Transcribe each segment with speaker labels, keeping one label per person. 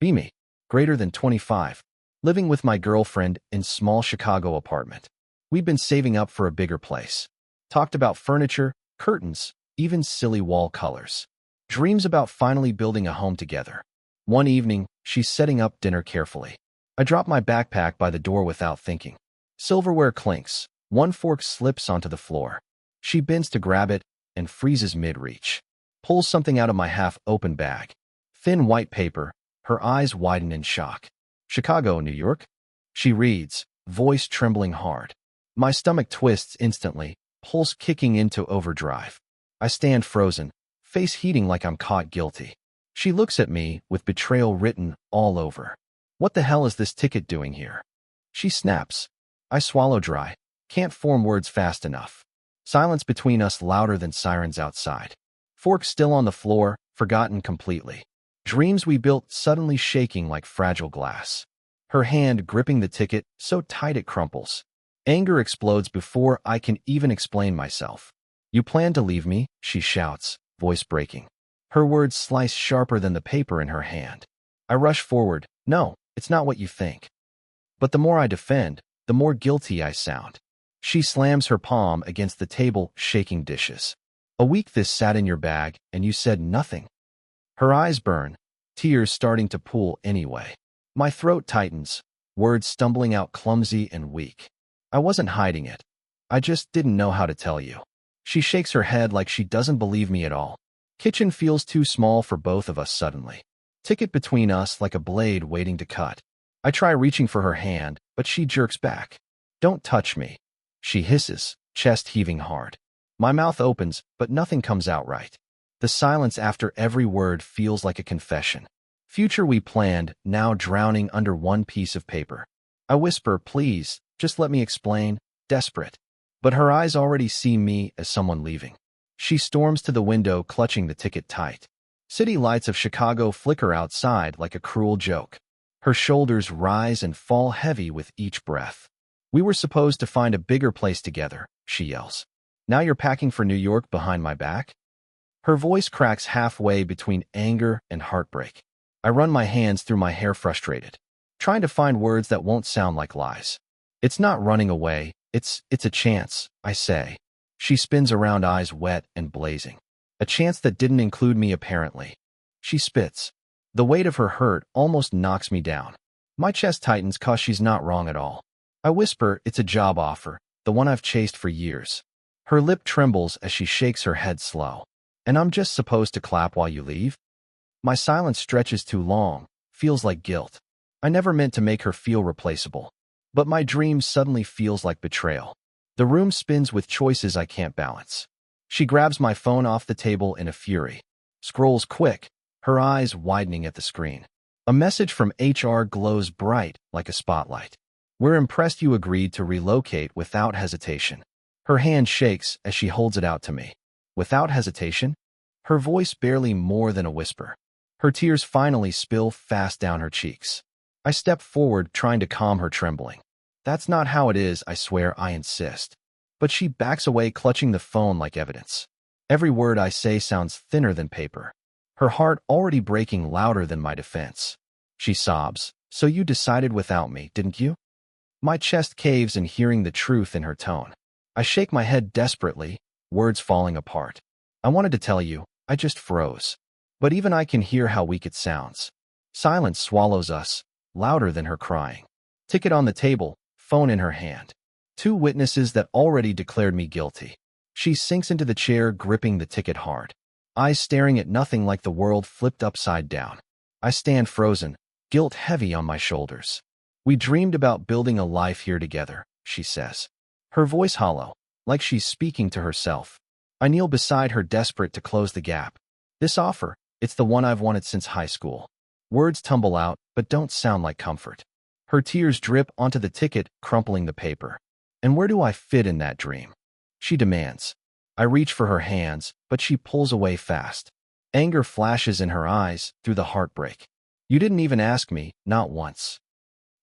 Speaker 1: Me, greater than 25, living with my girlfriend in small Chicago apartment. We'd been saving up for a bigger place. Talked about furniture, curtains, even silly wall colors. Dreams about finally building a home together. One evening, she's setting up dinner carefully. I drop my backpack by the door without thinking. Silverware clinks. One fork slips onto the floor. She bends to grab it and freezes mid-reach. Pulls something out of my half-open bag. Thin white paper. Her eyes widen in shock. Chicago, New York? She reads, voice trembling hard. My stomach twists instantly, pulse kicking into overdrive. I stand frozen, face heating like I'm caught guilty. She looks at me with betrayal written all over. What the hell is this ticket doing here? She snaps. I swallow dry. Can't form words fast enough. Silence between us louder than sirens outside. Fork still on the floor, forgotten completely. Dreams we built suddenly shaking like fragile glass. Her hand gripping the ticket so tight it crumples. Anger explodes before I can even explain myself. You plan to leave me? She shouts, voice breaking. Her words slice sharper than the paper in her hand. I rush forward. No, it's not what you think. But the more I defend, the more guilty I sound. She slams her palm against the table, shaking dishes. A week this sat in your bag, and you said nothing. Her eyes burn, tears starting to pool anyway. My throat tightens, words stumbling out clumsy and weak. I wasn't hiding it. I just didn't know how to tell you. She shakes her head like she doesn't believe me at all. Kitchen feels too small for both of us suddenly. Ticket between us like a blade waiting to cut. I try reaching for her hand, but she jerks back. Don't touch me. She hisses, chest heaving hard. My mouth opens, but nothing comes out right. The silence after every word feels like a confession. Future we planned, now drowning under one piece of paper. I whisper, please, just let me explain, desperate. But her eyes already see me as someone leaving. She storms to the window, clutching the ticket tight. City lights of Chicago flicker outside like a cruel joke. Her shoulders rise and fall heavy with each breath. We were supposed to find a bigger place together, she yells. Now you're packing for New York behind my back? Her voice cracks halfway between anger and heartbreak. I run my hands through my hair frustrated, trying to find words that won't sound like lies. It's not running away, it's a chance, I say. She spins around, eyes wet and blazing. A chance that didn't include me apparently. She spits. The weight of her hurt almost knocks me down. My chest tightens cause she's not wrong at all. I whisper, it's a job offer, the one I've chased for years. Her lip trembles as she shakes her head slow. And I'm just supposed to clap while you leave? My silence stretches too long, feels like guilt. I never meant to make her feel replaceable. But my dream suddenly feels like betrayal. The room spins with choices I can't balance. She grabs my phone off the table in a fury. Scrolls quick, her eyes widening at the screen. A message from HR glows bright like a spotlight. We're impressed you agreed to relocate without hesitation. Her hand shakes as she holds it out to me. Without hesitation? Her voice barely more than a whisper. Her tears finally spill fast down her cheeks. I step forward, trying to calm her trembling. That's not how it is, I swear, I insist. But she backs away, clutching the phone like evidence. Every word I say sounds thinner than paper. Her heart already breaking louder than my defense. She sobs, so you decided without me, didn't you? My chest caves in hearing the truth in her tone. I shake my head desperately, words falling apart. I wanted to tell you, I just froze. But even I can hear how weak it sounds. Silence swallows us, louder than her crying. Ticket on the table, phone in her hand. Two witnesses that already declared me guilty. She sinks into the chair, gripping the ticket hard. Eyes staring at nothing like the world flipped upside down. I stand frozen, guilt heavy on my shoulders. We dreamed about building a life here together, she says. Her voice hollow, like she's speaking to herself. I kneel beside her, desperate to close the gap. This offer, it's the one I've wanted since high school. Words tumble out, but don't sound like comfort. Her tears drip onto the ticket, crumpling the paper. And where do I fit in that dream? She demands. I reach for her hands, but she pulls away fast. Anger flashes in her eyes through the heartbreak. You didn't even ask me, not once.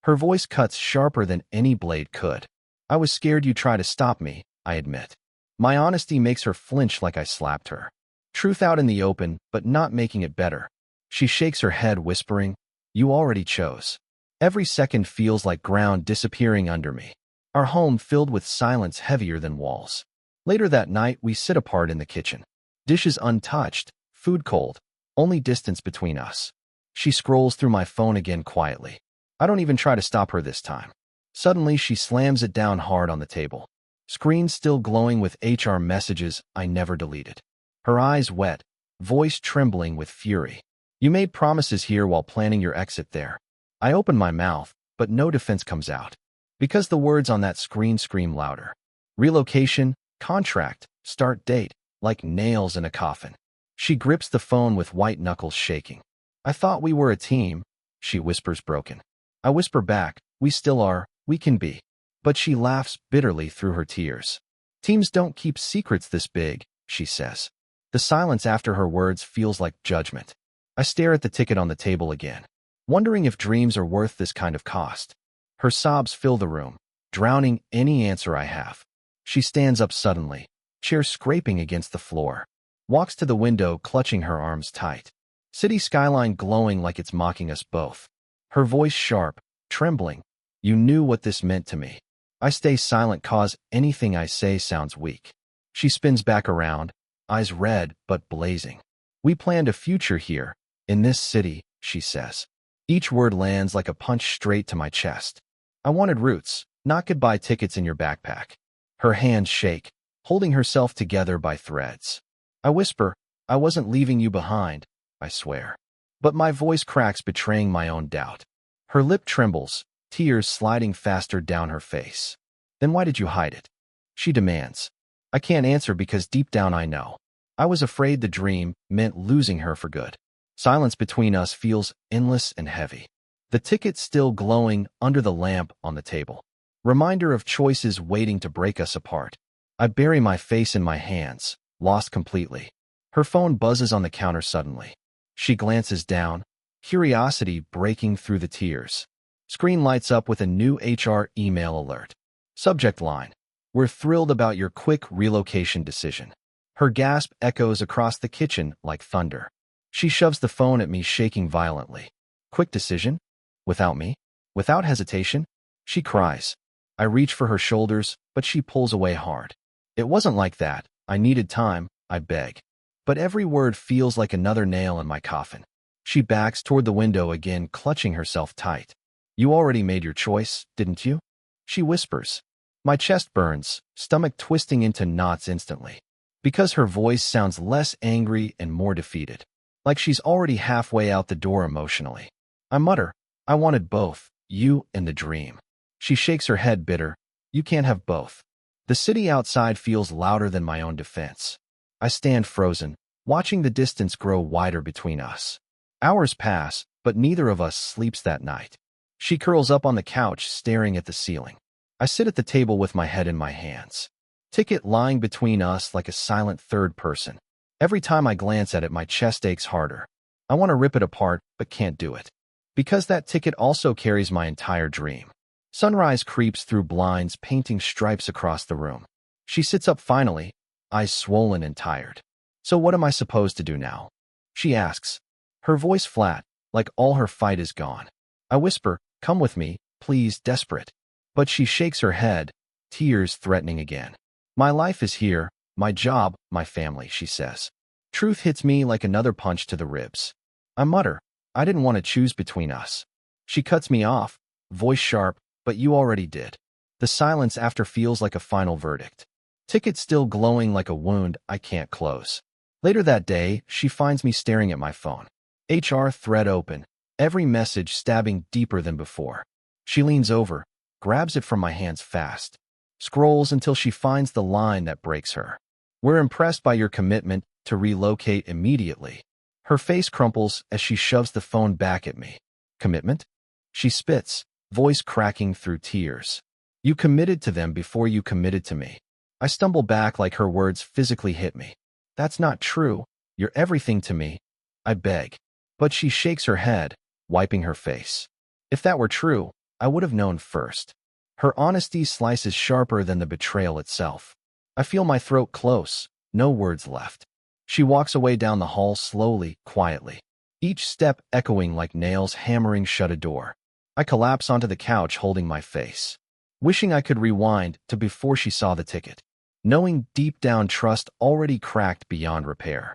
Speaker 1: Her voice cuts sharper than any blade could. I was scared you'd try to stop me, I admit. My honesty makes her flinch like I slapped her. Truth out in the open, but not making it better. She shakes her head, whispering, You already chose. Every second feels like ground disappearing under me. Our home filled with silence heavier than walls. Later that night, we sit apart in the kitchen. Dishes untouched, food cold, only distance between us. She scrolls through my phone again quietly. I don't even try to stop her this time. Suddenly, she slams it down hard on the table. Screen still glowing with HR messages I never deleted. Her eyes wet, voice trembling with fury. You made promises here while planning your exit there. I open my mouth, but no defense comes out. Because the words on that screen scream louder. Relocation, contract, start date, like nails in a coffin. She grips the phone with white knuckles shaking. I thought we were a team, she whispers broken. I whisper back, we still are, we can be. But she laughs bitterly through her tears. Teams don't keep secrets this big, she says. The silence after her words feels like judgment. I stare at the ticket on the table again, wondering if dreams are worth this kind of cost. Her sobs fill the room, drowning any answer I have. She stands up suddenly, chair scraping against the floor. Walks to the window, clutching her arms tight. City skyline glowing like it's mocking us both. Her voice sharp, trembling. You knew what this meant to me. I stay silent cause anything I say sounds weak. She spins back around, eyes red but blazing. We planned a future here, in this city, she says. Each word lands like a punch straight to my chest. I wanted roots, not goodbye tickets in your backpack. Her hands shake, holding herself together by threads. I whisper, I wasn't leaving you behind, I swear. But my voice cracks, betraying my own doubt. Her lip trembles, tears sliding faster down her face. Then why did you hide it? She demands. I can't answer because deep down I know. I was afraid the dream meant losing her for good. Silence between us feels endless and heavy. The ticket still glowing under the lamp on the table. Reminder of choices waiting to break us apart. I bury my face in my hands, lost completely. Her phone buzzes on the counter suddenly. She glances down, curiosity breaking through the tears. Screen lights up with a new HR email alert. Subject line: We're thrilled about your quick relocation decision. Her gasp echoes across the kitchen like thunder. She shoves the phone at me, shaking violently. Quick decision? Without me? Without hesitation? She cries. I reach for her shoulders, but she pulls away hard. It wasn't like that. I needed time, I beg. But every word feels like another nail in my coffin. She backs toward the window again, clutching herself tight. You already made your choice, didn't you? She whispers. My chest burns, stomach twisting into knots instantly. Because her voice sounds less angry and more defeated. Like she's already halfway out the door emotionally. I mutter, I wanted both, you and the dream. She shakes her head bitter. You can't have both. The city outside feels louder than my own defense. I stand frozen, watching the distance grow wider between us. Hours pass, but neither of us sleeps that night. She curls up on the couch, staring at the ceiling. I sit at the table with my head in my hands. Ticket lying between us like a silent third person. Every time I glance at it, my chest aches harder. I want to rip it apart, but can't do it. Because that ticket also carries my entire dream. Sunrise creeps through blinds, painting stripes across the room. She sits up finally, eyes swollen and tired. So what am I supposed to do now? She asks. Her voice flat, like all her fight is gone. I whisper, come with me, please, desperate. But she shakes her head, tears threatening again. My life is here, my job, my family, she says. Truth hits me like another punch to the ribs. I mutter, I didn't want to choose between us. She cuts me off, voice sharp, but you already did. The silence after feels like a final verdict. Ticket still glowing like a wound I can't close. Later that day, she finds me staring at my phone. HR thread open, every message stabbing deeper than before. She leans over, grabs it from my hands fast, scrolls until she finds the line that breaks her. We're impressed by your commitment to relocate immediately. Her face crumples as she shoves the phone back at me. Commitment? She spits, voice cracking through tears. You committed to them before you committed to me. I stumble back like her words physically hit me. That's not true. You're everything to me. I beg. But she shakes her head, wiping her face. If that were true, I would have known first. Her honesty slices sharper than the betrayal itself. I feel my throat close, no words left. She walks away down the hall slowly, quietly. each step echoing like nails hammering shut a door. I collapse onto the couch holding my face, wishing I could rewind to before she saw the ticket, knowing deep down trust already cracked beyond repair.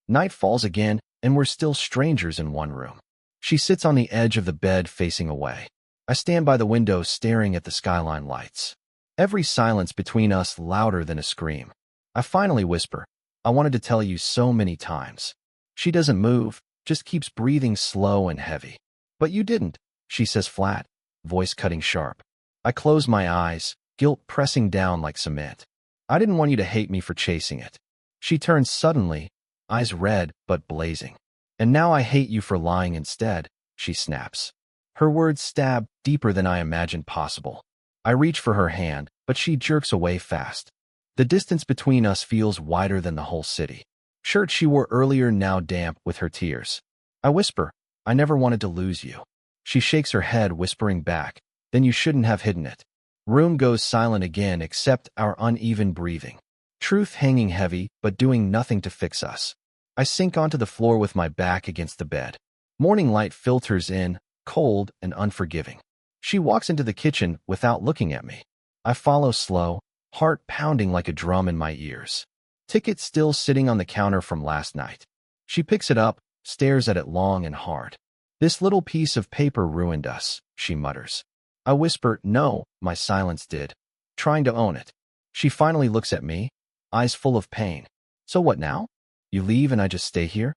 Speaker 1: Night falls again, and we're still strangers in one room. She sits on the edge of the bed facing away. I stand by the window staring at the skyline lights. Every silence between us louder than a scream. I finally whisper, "I wanted to tell you so many times." She doesn't move, just keeps breathing slow and heavy. "But you didn't," she says flat, voice cutting sharp. I close my eyes, guilt pressing down like cement. "I didn't want you to hate me for chasing it." She turns suddenly, eyes red but blazing. "And now I hate you for lying instead," she snaps. Her words stab deeper than I imagined possible. I reach for her hand, but she jerks away fast. The distance between us feels wider than the whole city. Shirt she wore earlier now damp with her tears. I whisper, "I never wanted to lose you." She shakes her head, whispering back, "Then you shouldn't have hidden it." Room goes silent again except our uneven breathing. Truth hanging heavy, but doing nothing to fix us. I sink onto the floor with my back against the bed. Morning light filters in, cold and unforgiving. She walks into the kitchen without looking at me. I follow slow, heart pounding like a drum in my ears. Ticket still sitting on the counter from last night. She picks it up, stares at it long and hard. "This little piece of paper ruined us," she mutters. I whisper, "No," my silence did, trying to own it. She finally looks at me, eyes full of pain. "So what now? You leave and I just stay here?"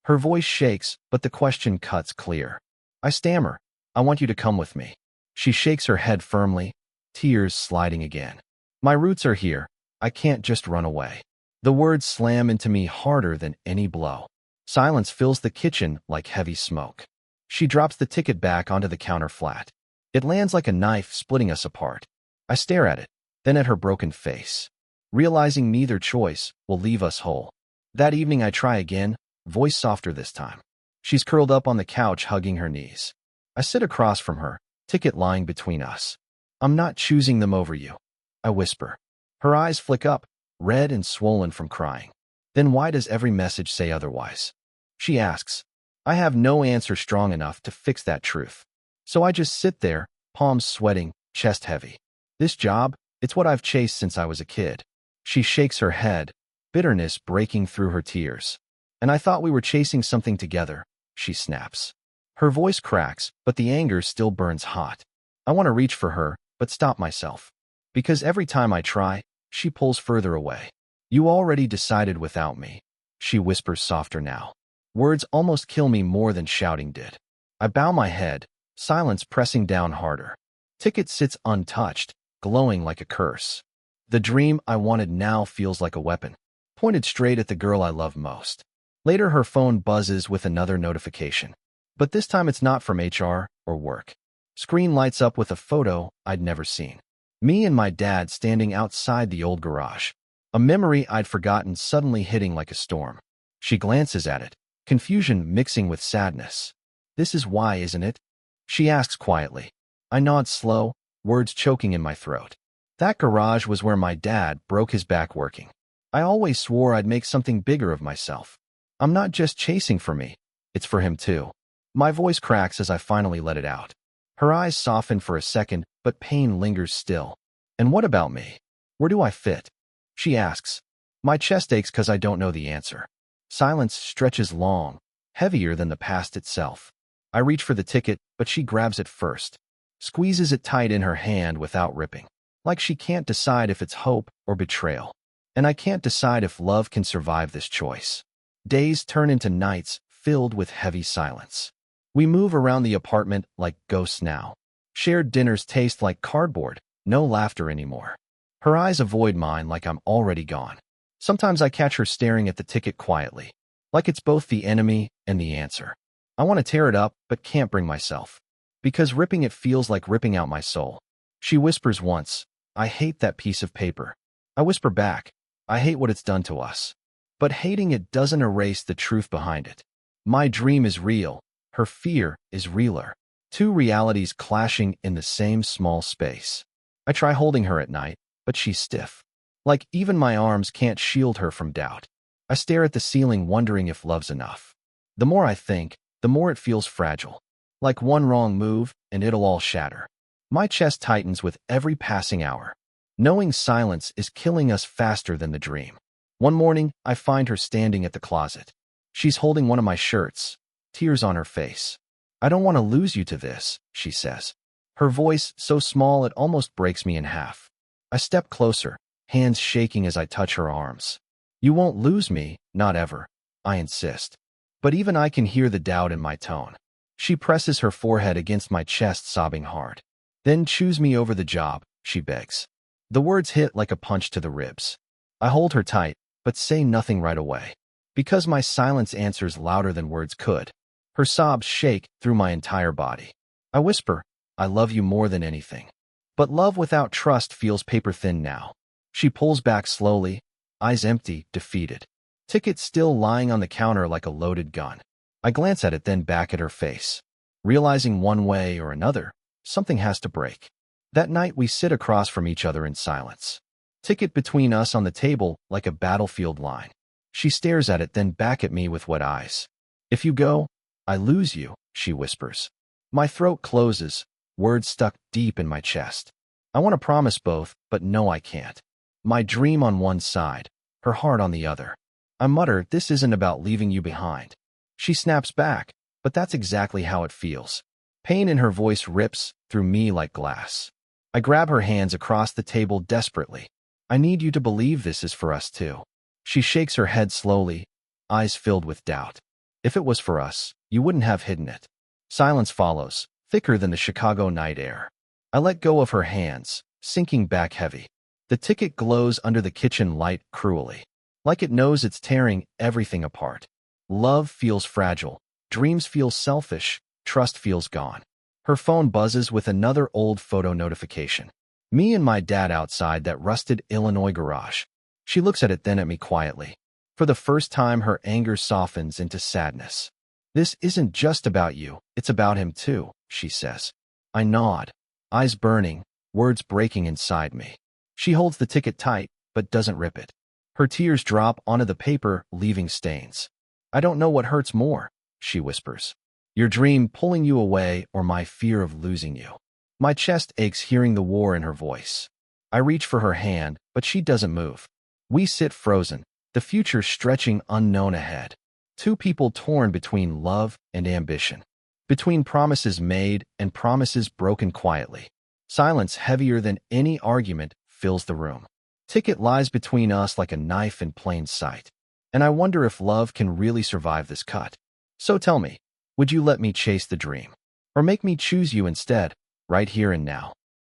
Speaker 1: Her voice shakes, but the question cuts clear. I stammer, "I want you to come with me." She shakes her head firmly, tears sliding again. "My roots are here. I can't just run away." The words slam into me harder than any blow. Silence fills the kitchen like heavy smoke. She drops the ticket back onto the counter flat. It lands like a knife, splitting us apart. I stare at it, then at her broken face, realizing neither choice will leave us whole. That evening I try again, voice softer this time. She's curled up on the couch, hugging her knees. I sit across from her, ticket lying between us. "I'm not choosing them over you," I whisper. Her eyes flick up, red and swollen from crying. "Then why does every message say otherwise?" She asks. I have no answer strong enough to fix that truth. So I just sit there, palms sweating, chest heavy. This job, it's what I've chased since I was a kid. She shakes her head, bitterness breaking through her tears. "And I thought we were chasing something together," she snaps. Her voice cracks, but the anger still burns hot. I want to reach for her, but stop myself. Because every time I try, she pulls further away. "You already decided without me," she whispers softer now. Words almost kill me more than shouting did. I bow my head, silence pressing down harder. Ticket sits untouched, glowing like a curse. The dream I wanted now feels like a weapon, pointed straight at the girl I love most. Later her phone buzzes with another notification. But this time it's not from HR or work. Screen lights up with a photo I'd never seen. Me and my dad standing outside the old garage. A memory I'd forgotten suddenly hitting like a storm. She glances at it, confusion mixing with sadness. "This is why, isn't it?" she asks quietly. I nod slow, words choking in my throat. That garage was where my dad broke his back working. I always swore I'd make something bigger of myself. I'm not just chasing for me, it's for him too. My voice cracks as I finally let it out. Her eyes soften for a second, but pain lingers still. "And what about me? Where do I fit?" she asks. My chest aches because I don't know the answer. Silence stretches long, heavier than the past itself. I reach for the ticket, but she grabs it first, squeezes it tight in her hand without ripping, like she can't decide if it's hope or betrayal. And I can't decide if love can survive this choice. Days turn into nights filled with heavy silence. We move around the apartment like ghosts now. Shared dinners taste like cardboard, no laughter anymore. Her eyes avoid mine like I'm already gone. Sometimes I catch her staring at the ticket quietly, like it's both the enemy and the answer. I want to tear it up, but can't bring myself. Because ripping it feels like ripping out my soul. She whispers once, "I hate that piece of paper." I whisper back, "I hate what it's done to us." But hating it doesn't erase the truth behind it. My dream is real. Her fear is realer. Two realities clashing in the same small space. I try holding her at night, but she's stiff. Like even my arms can't shield her from doubt. I stare at the ceiling wondering if love's enough. The more I think, the more it feels fragile. Like one wrong move, and it'll all shatter. My chest tightens with every passing hour. Knowing silence is killing us faster than the dream. One morning, I find her standing at the closet. She's holding one of my shirts, tears on her face. "I don't want to lose you to this," she says. Her voice so small it almost breaks me in half. I step closer, hands shaking as I touch her arms. "You won't lose me, not ever," I insist. But even I can hear the doubt in my tone. She presses her forehead against my chest, sobbing hard. "Then choose me over the job," she begs. The words hit like a punch to the ribs. I hold her tight, but say nothing right away. Because my silence answers louder than words could. Her sobs shake through my entire body. I whisper, "I love you more than anything." But love without trust feels paper-thin now. She pulls back slowly, eyes empty, defeated. Ticket still lying on the counter like a loaded gun. I glance at it, then back at her face. Realizing one way or another, something has to break. That night we sit across from each other in silence. Ticket between us on the table like a battlefield line. She stares at it, then back at me with wet eyes. "If you go, I lose you," she whispers. My throat closes, words stuck deep in my chest. I want to promise both, but no, I can't. My dream on one side, her heart on the other. I mutter, "This isn't about leaving you behind." She snaps back, but that's exactly how it feels. Pain in her voice rips through me like glass. I grab her hands across the table desperately. "I need you to believe this is for us too." She shakes her head slowly, eyes filled with doubt. "If it was for us, you wouldn't have hidden it." Silence follows, thicker than the Chicago night air. I let go of her hands, sinking back heavy. The ticket glows under the kitchen light cruelly, like it knows it's tearing everything apart. Love feels fragile, dreams feel selfish, trust feels gone. Her phone buzzes with another old photo notification. Me and my dad outside that rusted Illinois garage. She looks at it, then at me quietly. For the first time, her anger softens into sadness. "This isn't just about you, it's about him too," she says. I nod, eyes burning, words breaking inside me. She holds the ticket tight, but doesn't rip it. Her tears drop onto the paper, leaving stains. "I don't know what hurts more," she whispers. "Your dream pulling you away or my fear of losing you." My chest aches hearing the war in her voice. I reach for her hand, but she doesn't move. We sit frozen, the future stretching unknown ahead. Two people torn between love and ambition. Between promises made and promises broken quietly. Silence heavier than any argument fills the room. Ticket lies between us like a knife in plain sight. And I wonder if love can really survive this cut. So tell me, would you let me chase the dream? Or make me choose you instead, right here and now?